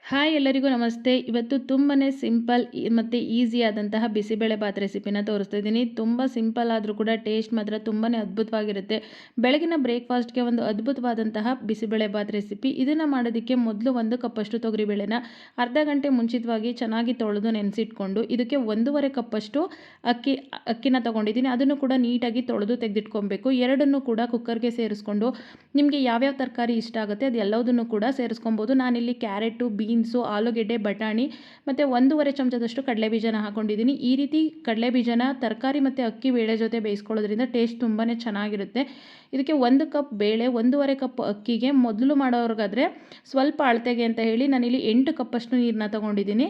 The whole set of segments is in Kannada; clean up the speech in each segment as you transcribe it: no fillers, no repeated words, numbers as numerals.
ಹಾಯ್ ಎಲ್ಲರಿಗೂ ನಮಸ್ತೆ. ಇವತ್ತು ತುಂಬಾ ಸಿಂಪಲ್ ಮತ್ತು ಈಸಿ ಆದಂತಹ ಬಿಸಿಬೇಳೆಬಾತ್ ರೆಸಿಪಿನ ತೋರಿಸ್ತಾ ಇದ್ದೀನಿ. ತುಂಬ ಸಿಂಪಲ್ ಆದರೂ ಕೂಡ ಟೇಸ್ಟ್ ಮಾತ್ರ ತುಂಬಾ ಅದ್ಭುತವಾಗಿರುತ್ತೆ. ಬೆಳಗಿನ ಬ್ರೇಕ್ಫಾಸ್ಟ್ಗೆ ಒಂದು ಅದ್ಭುತವಾದಂತಹ ಬಿಸಿಬೇಳೆಬಾತ್ ರೆಸಿಪಿ. ಇದನ್ನು ಮಾಡೋದಕ್ಕೆ ಮೊದಲು 1 ಕಪ್ಪಷ್ಟು ತೊಗರಿಬೇಳೆನ ಅರ್ಧ ಗಂಟೆ ಮುಂಚಿತವಾಗಿ ಚೆನ್ನಾಗಿ ತೊಳೆದು ನೆನೆಸಿಟ್ಕೊಂಡು ಇದಕ್ಕೆ 1.5 ಕಪ್ಪಷ್ಟು ಅಕ್ಕಿನ ತೊಗೊಂಡಿದ್ದೀನಿ. ಅದನ್ನು ಕೂಡ ನೀಟಾಗಿ ತೊಳೆದು ತೆಗೆದಿಟ್ಕೊಬೇಕು. ಎರಡನ್ನೂ ಕೂಡ ಕುಕ್ಕರ್ಗೆ ಸೇರಿಸ್ಕೊಂಡು ನಿಮಗೆ ಯಾವ್ಯಾವ ತರಕಾರಿ ಇಷ್ಟ ಆಗುತ್ತೆ ಅದು ಎಲ್ಲದನ್ನು ಕೂಡ ಸೇರಿಸ್ಕೊಬೋದು. ನಾನಿಲ್ಲಿ ಕ್ಯಾರೆಟು, ಬೀನ್ಸು, ಆಲೂಗೆಡ್ಡೆ, ಬಟಾಣಿ ಮತ್ತು 1.5 ಚಮಚದಷ್ಟು ಕಡಲೆಬೀಜನ ಹಾಕೊಂಡಿದ್ದೀನಿ. ಈ ರೀತಿ ಕಡಲೆಬೀಜನ ತರಕಾರಿ ಮತ್ತು ಅಕ್ಕಿ ಬೇಳೆ ಜೊತೆ ಬೇಯಿಸ್ಕೊಳ್ಳೋದ್ರಿಂದ ಟೇಸ್ಟ್ ತುಂಬಾ ಚೆನ್ನಾಗಿರುತ್ತೆ. ಇದಕ್ಕೆ 1 ಕಪ್ ಬೇಳೆ, 1.5 ಕಪ್ ಅಕ್ಕಿಗೆ ಮೊದಲು ಮಾಡೋರ್ಗಾದರೆ ಸ್ವಲ್ಪ ಅಳತೆಗೆ ಅಂತ ಹೇಳಿ ನಾನಿಲ್ಲಿ 8 ಕಪ್ಪಷ್ಟು ನೀರನ್ನ ತೊಗೊಂಡಿದ್ದೀನಿ.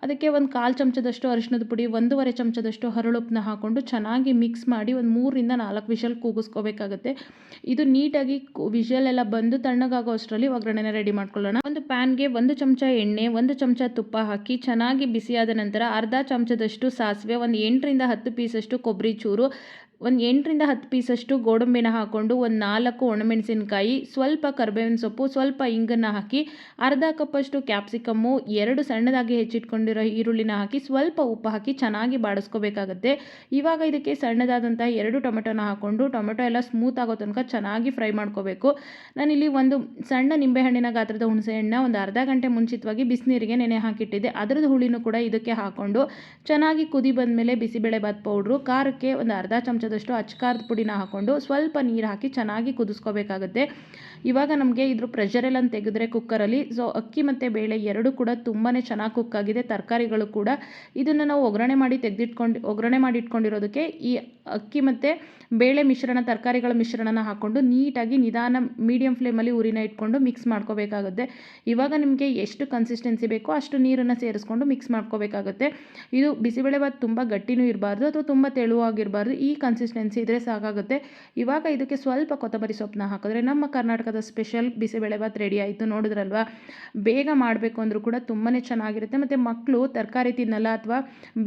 ಅದಕ್ಕೆ 1/4 ಚಮಚದಷ್ಟು ಅರಿಶಿಣದ ಪುಡಿ, 1.5 ಚಮಚದಷ್ಟು ಹರಳುಪ್ಪನ್ನ ಹಾಕ್ಕೊಂಡು ಚೆನ್ನಾಗಿ ಮಿಕ್ಸ್ ಮಾಡಿ ಒಂದು 3ರಿಂದ 4 ವಿಷಲ್ ಕೂಗಿಸ್ಕೋಬೇಕಾಗುತ್ತೆ. ಇದು ನೀಟಾಗಿ ವಿಷಲ್ ಎಲ್ಲ ಬಂದು ತಣ್ಣಗಾಗೋ ಅಷ್ಟರಲ್ಲಿ ಒಗ್ಗರಣೆನ ರೆಡಿ ಮಾಡ್ಕೊಳ್ಳೋಣ. ಒಂದು ಪ್ಯಾನ್ಗೆ 1 ಚಮಚ ಎಣ್ಣೆ, 1 ಚಮಚ ತುಪ್ಪ ಹಾಕಿ ಚೆನ್ನಾಗಿ ಬಿಸಿಯಾದ ನಂತರ ಅರ್ಧ ಚಮಚದಷ್ಟು ಸಾಸಿವೆ, ಒಂದು 8ರಿಂದ 10 ಪೀಸಷ್ಟು ಕೊಬ್ಬರಿ ಚೂರು, ಒಂದು 8ರಿಂದ 10 ಪೀಸಷ್ಟು ಗೋಡಂಬಿನ ಹಾಕ್ಕೊಂಡು ಒಂದು 4 ಒಣಮೆಣಸಿನಕಾಯಿ, ಸ್ವಲ್ಪ ಕರಿಬೇವಿನ ಸೊಪ್ಪು, ಸ್ವಲ್ಪ ಇಂಗನ್ನು ಹಾಕಿ ಅರ್ಧ ಕಪ್ಪಷ್ಟು ಕ್ಯಾಪ್ಸಿಕಮ್ಮು, 2 ಸಣ್ಣದಾಗಿ ಹೆಚ್ಚಿಟ್ಕೊಂಡಿರೋ ಈರುಳ್ಳಿನ ಹಾಕಿ ಸ್ವಲ್ಪ ಉಪ್ಪು ಹಾಕಿ ಚೆನ್ನಾಗಿ ಬಾಡಿಸ್ಕೋಬೇಕಾಗುತ್ತೆ. ಇವಾಗ ಇದಕ್ಕೆ ಸಣ್ಣದಾದಂಥ 2 ಟೊಮೆಟೊನ ಹಾಕ್ಕೊಂಡು ಟೊಮೆಟೊ ಎಲ್ಲ ಸ್ಮೂತ್ ಆಗೋ ತನಕ ಚೆನ್ನಾಗಿ ಫ್ರೈ ಮಾಡ್ಕೋಬೇಕು. ನಾನಿಲ್ಲಿ ಒಂದು ಸಣ್ಣ ನಿಂಬೆಹಣ್ಣಿನ ಗಾತ್ರದ ಹುಣಸೆಹಣ್ಣು ಒಂದು ಅರ್ಧ ಗಂಟೆ ಮುಂಚಿತವಾಗಿ ಬಿಸಿನೀರಿಗೆ ನೆನೆ ಹಾಕಿಟ್ಟಿದ್ದೆ. ಅದರದ್ದು ಹುಳಿನೂ ಕೂಡ ಇದಕ್ಕೆ ಹಾಕ್ಕೊಂಡು ಚೆನ್ನಾಗಿ ಕುದಿ ಬಂದಮೇಲೆ ಬಿಸಿಬೇಳೆಬಾತ್ ಪೌಡ್ರು, ಖಾರಕ್ಕೆ ಒಂದು ಅರ್ಧ ಚಮಚದಷ್ಟು ಅಚ್ಕಾರದ ಪುಡಿನ ಹಾಕ್ಕೊಂಡು ಸ್ವಲ್ಪ ನೀರು ಹಾಕಿ ಚೆನ್ನಾಗಿ ಕುದಿಸ್ಕೋಬೇಕಾಗುತ್ತೆ. ಇವಾಗ ನಮಗೆ ಇದ್ರ ಪ್ರೆಷರೆಲ್ಲ ತೆಗೆದ್ರೆ ಕುಕ್ಕರಲ್ಲಿ ಅಕ್ಕಿ ಮತ್ತು ಬೇಳೆ ಎರಡೂ ಕೂಡ ತುಂಬಾ ಚೆನ್ನಾಗಿ ಕುಕ್ ಆಗಿದೆ. ತರಕಾರಿಗಳು ಕೂಡ ಇದನ್ನು ನಾವು ಒಗ್ಗರಣೆ ಮಾಡಿ ಇಟ್ಕೊಂಡಿರೋದಕ್ಕೆ ಈ ಅಕ್ಕಿ ಮತ್ತು ಬೇಳೆ ಮಿಶ್ರಣ, ತರಕಾರಿಗಳ ಮಿಶ್ರಣನ ಹಾಕ್ಕೊಂಡು ನೀಟಾಗಿ ನಿಧಾನ ಮೀಡಿಯಂ ಫ್ಲೇಮಲ್ಲಿ ಉರಿನ ಇಟ್ಕೊಂಡು ಮಿಕ್ಸ್ ಮಾಡ್ಕೋಬೇಕಾಗುತ್ತೆ. ಇವಾಗ ನಿಮಗೆ ಎಷ್ಟು ಕನ್ಸಿಸ್ಟೆನ್ಸಿ ಬೇಕೋ ಅಷ್ಟು ನೀರನ್ನು ಸೇರಿಸ್ಕೊಂಡು ಮಿಕ್ಸ್ ಮಾಡ್ಕೋಬೇಕಾಗುತ್ತೆ. ಇದು ಬಿಸಿಬೇಳೆಬಾತ್ ತುಂಬ ಗಟ್ಟಿನೂ ಇರಬಾರ್ದು ಅಥವಾ ತುಂಬ ತೆಳುವಾಗಿರಬಾರ್ದು. ಈ ಕನ್ಸಿಸ್ಟೆನ್ಸಿ ಇದ್ದರೆ ಸಾಕಾಗುತ್ತೆ. ಇವಾಗ ಇದಕ್ಕೆ ಸ್ವಲ್ಪ ಕೊತ್ತಂಬರಿ ಸೊಪ್ಪನ್ನ ಹಾಕಿದ್ರೆ ನಮ್ಮ ಕರ್ನಾಟಕದ ಸ್ಪೆಷಲ್ ಬಿಸಿಬೇಳೆಬಾತ್ ರೆಡಿ ಆಯಿತು. ನೋಡಿದ್ರಲ್ವಾ, ಬೇಗ ಮಾಡಬೇಕು ಅಂದರೂ ಕೂಡ ತುಂಬಾ ಚೆನ್ನಾಗಿರುತ್ತೆ. ಮತ್ತು ಮಕ್ಕಳು ತರಕಾರಿ ತಿನ್ನಲ್ಲ ಅಥವಾ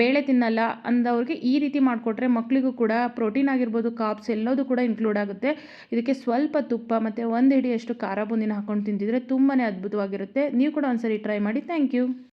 ಬೇಳೆ ತಿನ್ನಲ್ಲ ಅಂದವ್ರಿಗೆ ಈ ರೀತಿ ಮಾಡಿಕೊಟ್ರೆ ಮಕ್ಕಳಿಗೂ ಕೂಡ ಪ್ರೋಟೀನ್ ಆಗಿರ್ಬೋದು, ಕಾರ್ಬ್ಸ್ ಎಲ್ಲದೂ ಕೂಡ ಇನ್ಕ್ಲೂಡ್ ಆಗುತ್ತೆ. ಇದಕ್ಕೆ ಸ್ವಲ್ಪ ತುಪ್ಪ ಮತ್ತು 1 ಹಿಡಿಯಷ್ಟು ಖಾರ ಬೂಂದಿನ ಹಾಕ್ಕೊಂಡು ತಿಂತಿದ್ರೆ ತುಂಬಾ ಅದ್ಭುತವಾಗಿರುತ್ತೆ. ನೀವು ಕೂಡ ಒಂದ್ಸರಿ ಟ್ರೈ ಮಾಡಿ. Thank you.